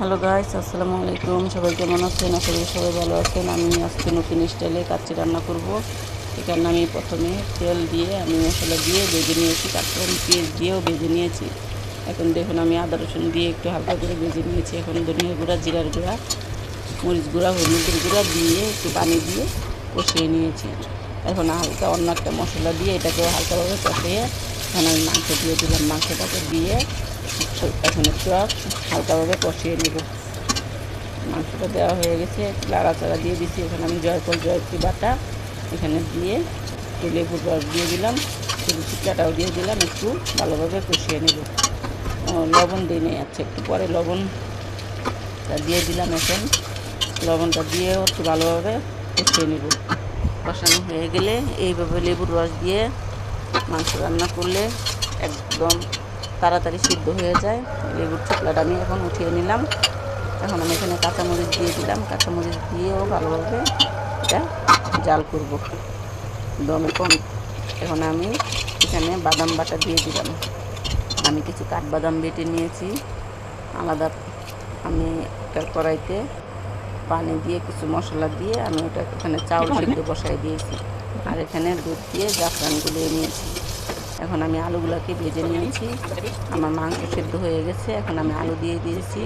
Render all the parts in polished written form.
Hello guys, আসসালামু আলাইকুম। সবাই কেমন আছেন? আশা করি সবাই ভালো আছেন। আমি আজকে নতুন স্টাইলে কাচ্চি রান্না করব। এখানে আমি প্রথমে তেল দিয়ে আমি মশলা দিয়ে ভেজে নিয়েছি, তারপর আমি পেঁয়াজ দিয়েও ভেজে নিয়েছি। এখন দেখুন আমি আদা রসুন দিয়ে একটু হালকা করে ভেজে নিয়েছি। এখন ধনিয়া গুঁড়া, জিরার গুঁড়া, মরিচ গুঁড়া, হলুদের গুঁড়া দিয়ে একটু পানি দিয়ে কষিয়ে নিয়েছি। এখন হালকা অন্য একটা মশলা দিয়ে এটাকেও হালকাভাবে কষিয়ে এখন আমি মাংস দিয়ে দিলাম। মাংসটাকে দিয়ে এখন একটু হালকাভাবে কষিয়ে নেব। মাংসটা দেওয়া হয়ে গেছে, লাড়াচাড়া দিয়ে দিচ্ছি। এখানে আমি জয়ফল বাটা এখানে দিয়ে একটু লেবুর রস দিয়ে দিলাম, একটু চিটকাটাও দিয়ে দিলাম, একটু ভালোভাবে কষিয়ে নেব। লবণ দিয়ে নেই, আচ্ছা একটু পরে লবণটা দিয়ে দিলাম। এখন লবণটা দিয়েও একটু ভালোভাবে কষিয়ে নেব। কষানো হয়ে গেলে এইভাবে লেবুর রস দিয়ে মাংস রান্না করলে একদম তাড়াতাড়ি সিদ্ধ হয়ে যায়। লেবুর চোকলাটা আমি এখন উঠিয়ে নিলাম। এখন আমি এখানে কাঁচামরিচ দিয়ে দিলাম। কাঁচামরিচ দিয়েও ভালোভাবে এটা জাল করব দমে কম। এখন আমি এখানে বাদাম বাটা দিয়ে দিলাম। আমি কিছু কাঠবাদাম বেটে নিয়েছি আলাদা। আমি একটা কড়াইতে পানি দিয়ে কিছু মশলা দিয়ে আমি ওটা এখানে চাউল সিদ্ধ বসাই দিয়েছি, আর এখানে দুধ দিয়ে জাফরান গুলিয়ে নিয়েছি। এখন আমি আলুগুলোকে ভেজে নিয়েছি। আমার মাংস সিদ্ধ হয়ে গেছে। এখন আমি আলু দিয়ে দিয়েছি,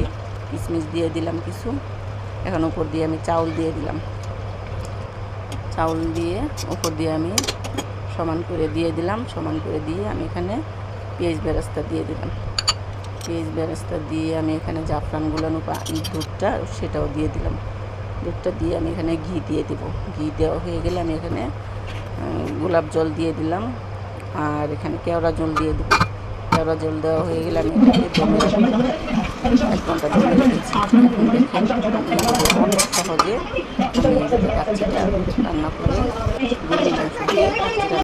কিশমিশ দিয়ে দিলাম কিছু। এখন উপর দিয়ে আমি চাউল দিয়ে দিলাম। চাউল দিয়ে উপর দিয়ে আমি সমান করে দিয়ে দিলাম। সমান করে দিয়ে আমি এখানে পেঁয়াজ বেরেস্তা দিয়ে দিলাম। পেঁয়াজ বেরেস্তা দিয়ে আমি এখানে জাফরান গুলানো দুধটা সেটাও দিয়ে দিলাম। দুধটা দিয়ে আমি এখানে ঘি দিয়ে দেব। ঘি দেওয়া হয়ে গেলে আমি এখানে গোলাপ জল দিয়ে দিলাম, আর এখানে কেওড়া জল দিয়ে দেব। কেওড়া জল দেওয়া হয়ে গেলে আমি এটাকে দমে 1 ঘন্টা দমে রেখেছি। অনেক সহজে আমি কাচ্চিটা রান্না করে